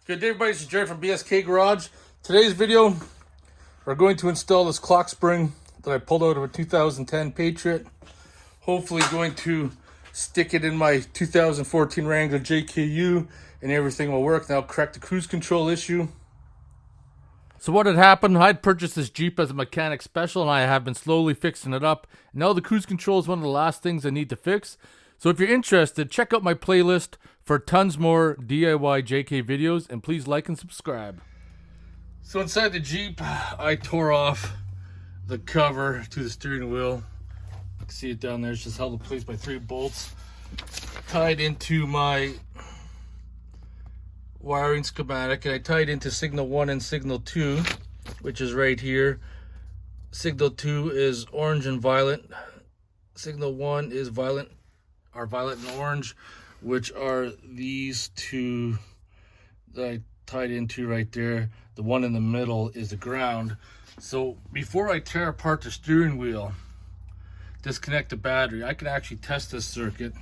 Good day, everybody. This is Jerry from BSK Garage. Today's video, we're going to install this clock spring that I pulled out of a 2010 Patriot. Hopefully going to stick it in my 2014 Wrangler JKU and everything will work. Now correct the cruise control issue. So what had happened, I'd purchased this Jeep as a mechanic special and I have been slowly fixing it up. Now the cruise control is one of the last things I need to fix. So if you're interested, check out my playlist for tons more DIY JK videos, and please like and subscribe. So inside the Jeep, I tore off the cover to the steering wheel. You can see it down there. It's just held in place by 3 bolts tied into my wiring schematic, and I tied into signal 1 and signal 2, which is right here. Signal 2 is orange and violet. Signal 1 is violet and orange, which are these two that I tied into right there. The one in the middle is the ground. So before I tear apart the steering wheel, disconnect the battery, I can actually test this circuit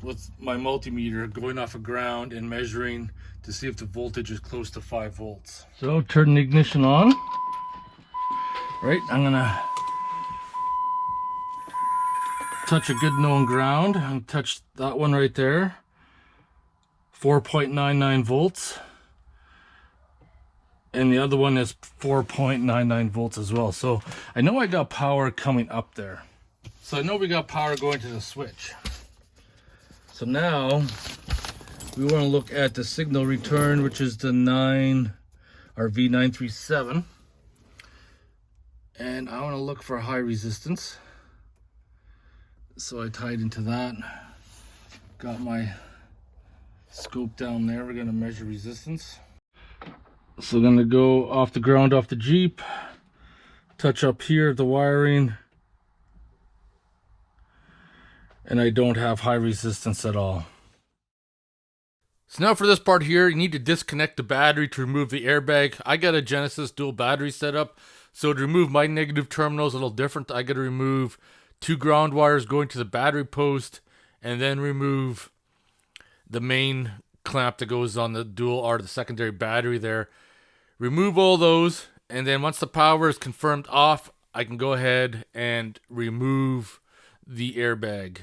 with my multimeter going off of ground and measuring to see if the voltage is close to 5 volts. So turn the ignition on. Right, I'm gonna touch a good known ground and touch that one right there. 4.99 volts. And the other one is 4.99 volts as well. So I know I got power coming up there. So I know we got power going to the switch. So now we want to look at the signal return, which is the V937. And I want to look for high resistance. So I tied into that. Got my scope down there. We're going to measure resistance. So I'm going to go off the ground off the Jeep. Touch up here the wiring. And I don't have high resistance at all. So now for this part here, you need to disconnect the battery to remove the airbag. I got a Genesis dual battery setup. So to remove my negative terminal is a little different. I got to remove 2 ground wires going to the battery post, and then remove the main clamp that goes on the dual or the secondary battery there. Remove all those, and then once the power is confirmed off, I can go ahead and remove the airbag.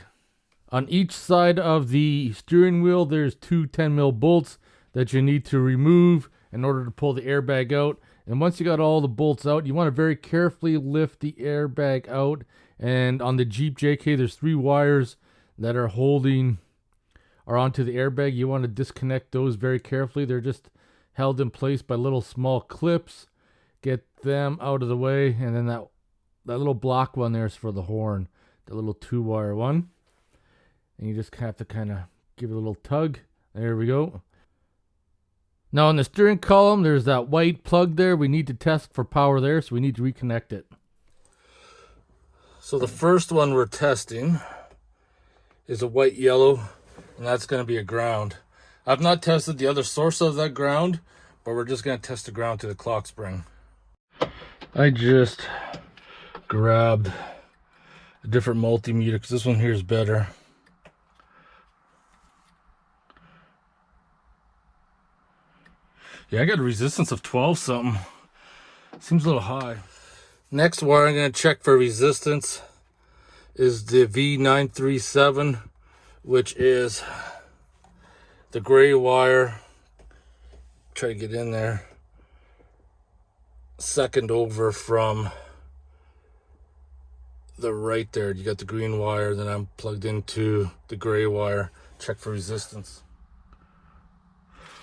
On each side of the steering wheel, there's 2 10mm bolts that you need to remove in order to pull the airbag out. And once you got all the bolts out, you want to very carefully lift the airbag out. And on the Jeep JK, there's 3 wires that are onto the airbag. You want to disconnect those very carefully. They're just held in place by little small clips. Get them out of the way. And then that little block one there is for the horn, the little 2-wire one. And you just have to kind of give it a little tug. There we go. Now on the steering column, there's that white plug there. We need to test for power there, so we need to reconnect it. So the first one we're testing is a white yellow, and that's going to be a ground. I've not tested the other source of that ground, but we're just going to test the ground to the clock spring. I just grabbed a different multimeter because this one here is better. Yeah, I got a resistance of 12 something. Seems a little high. Next wire I'm going to check for resistance is the V937, which is the gray wire. Try to get in there. Second over from the right there. You got the green wire, then I'm plugged into the gray wire. Check for resistance.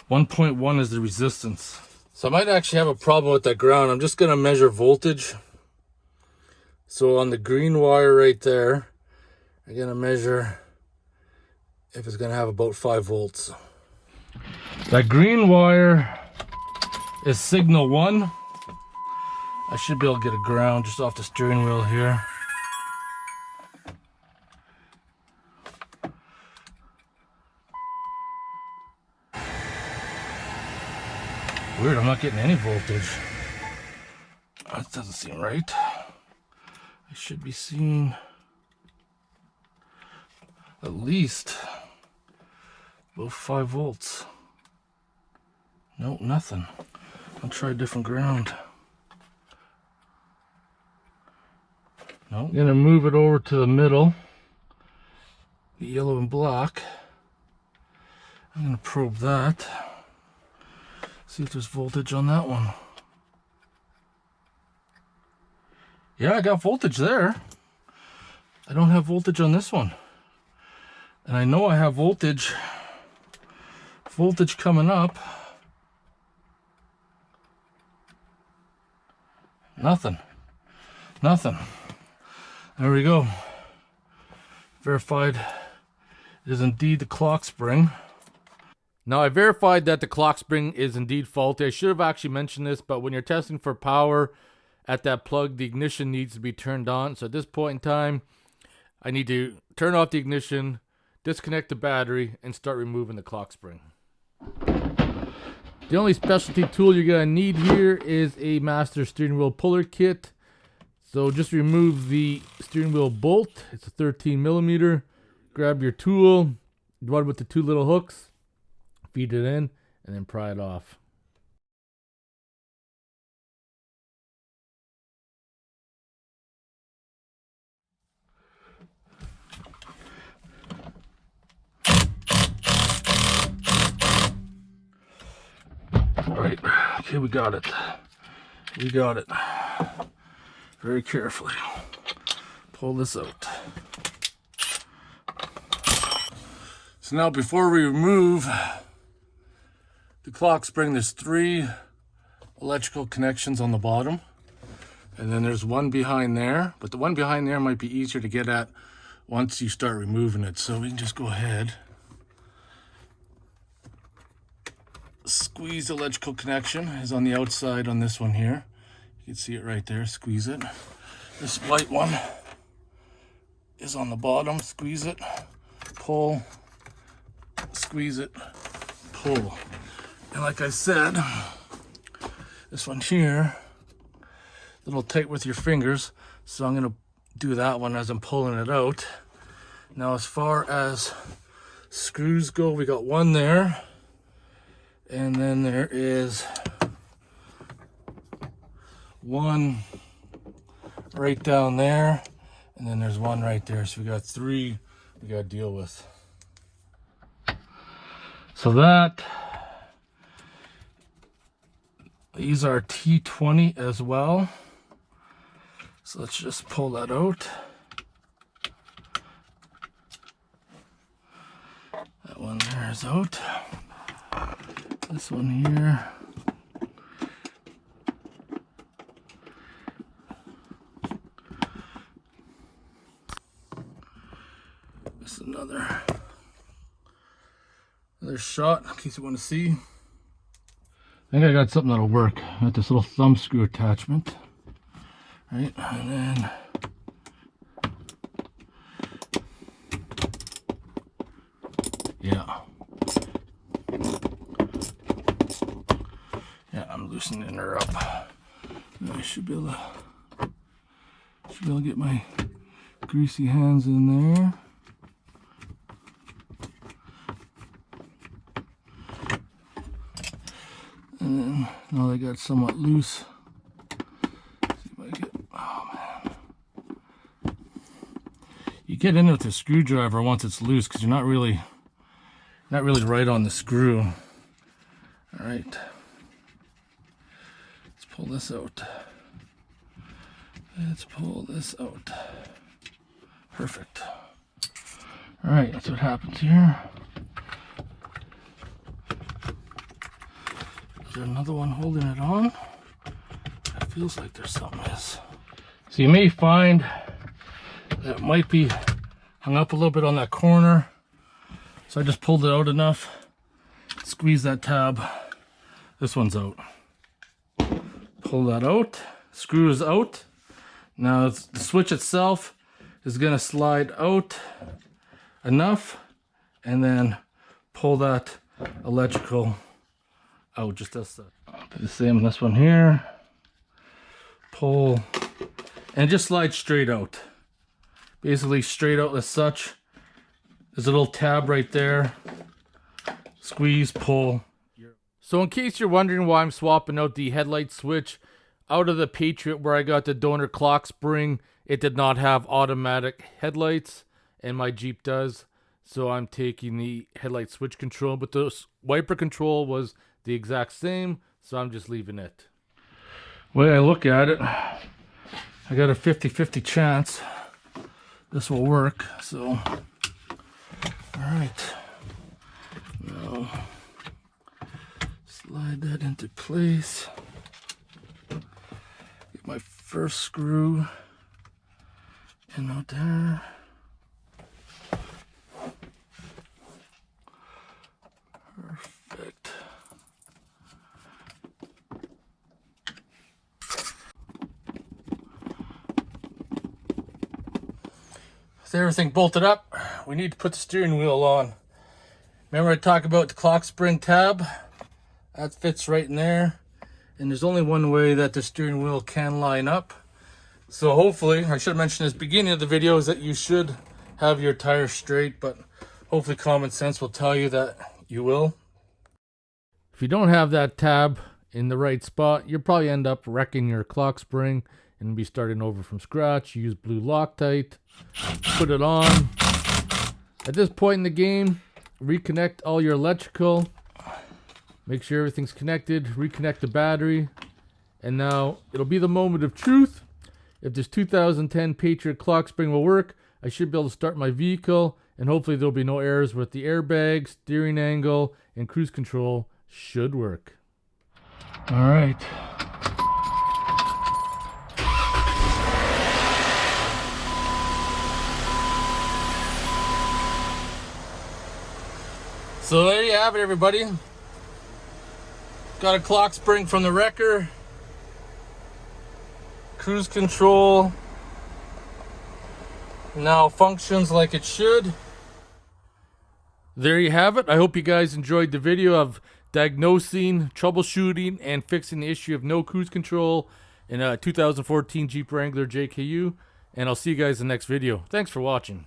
1.1 is the resistance. So I might actually have a problem with that ground. I'm just going to measure voltage. So on the green wire right there, I'm going to measure if it's going to have about 5 volts. That green wire is signal 1. I should be able to get a ground just off the steering wheel here. Weird, I'm not getting any voltage. That doesn't seem right. I should be seeing at least about 5 volts. Nope, nothing. I'll try different ground. Nope. I'm gonna move it over to the middle, the yellow and black. I'm gonna probe that. See if there's voltage on that one. Yeah, I got voltage there. I don't have voltage on this one. And I know I have voltage coming up. Nothing. There we go. Verified it is indeed the clock spring. Now I verified that the clock spring is indeed faulty. I should have actually mentioned this, but when you're testing for power at that plug, the ignition needs to be turned on. So at this point in time, I need to turn off the ignition, disconnect the battery, and start removing the clock spring. The only specialty tool you're going to need here is a master steering wheel puller kit. So just remove the steering wheel bolt. It's a 13 millimeter. Grab your tool, one with the two little hooks, feed it in, and then pry it off. Alright, okay, we got it. Very carefully. Pull this out. So now before we remove the clock spring, there's 3 electrical connections on the bottom. And then there's one behind there, but the one behind there might be easier to get at once you start removing it. So we can just go ahead. Squeeze the electrical connection is on the outside on this one here. You can see it right there, squeeze it. This white one is on the bottom, squeeze it, pull, squeeze it, pull. And like I said, this one here, a little tight with your fingers, so I'm gonna do that one as I'm pulling it out. Now as far as screws go, we got one there, and then there is one right down there, and then there's one right there. So we got 3 we got to deal with. So these are T20 as well. So let's just pull that out. That one there is out. This one here. This is another shot in case you want to see. I think I got something that'll work. I got this little thumb screw attachment. Right, and then yeah, I'm loosening her up. I should be able to get my greasy hands in there. And then now they got somewhat loose. You get in with the screwdriver once it's loose because you're not really right on the screw. All right, let's pull this out. Perfect. All right, that's what happens here. Is there another one holding it on? It feels like there's something else. So you may find that it might be hung up a little bit on that corner. So I just pulled it out enough. Squeeze that tab. This one's out. Pull that out. Screw is out. Now the switch itself is going to slide out enough and then pull that electrical out just as that. Do the same on this one here. Pull and just slide straight out. Basically straight out as such. There's a little tab right there. Squeeze, pull. So in case you're wondering why I'm swapping out the headlight switch, out of the Patriot where I got the donor clock spring, it did not have automatic headlights, and my Jeep does. So I'm taking the headlight switch control, but the wiper control was the exact same, so I'm just leaving it. The way I look at it, I got a 50-50 chance this will work, so alright. Now slide that into place. Get my first screw in out there. Perfect. With everything bolted up, we need to put the steering wheel on. Remember I talked about the clock spring tab? That fits right in there. And there's only one way that the steering wheel can line up. So hopefully, I should have mentioned this beginning of the video, is that you should have your tires straight, but hopefully common sense will tell you that you will. If you don't have that tab in the right spot, you'll probably end up wrecking your clock spring and be starting over from scratch. Use blue Loctite, put it on. At this point in the game, reconnect all your electrical. Make sure everything's connected, reconnect the battery, and now it'll be the moment of truth. If this 2010 Patriot clock spring will work, I should be able to start my vehicle, and hopefully there'll be no errors with the airbag, steering angle, and cruise control should work. All right. So there you have it, everybody. Got a clock spring from the wrecker. Cruise control now functions like it should. There you have it. I hope you guys enjoyed the video of diagnosing, troubleshooting, and fixing the issue of no cruise control in a 2014 Jeep Wrangler JKU. And I'll see you guys in the next video. Thanks for watching.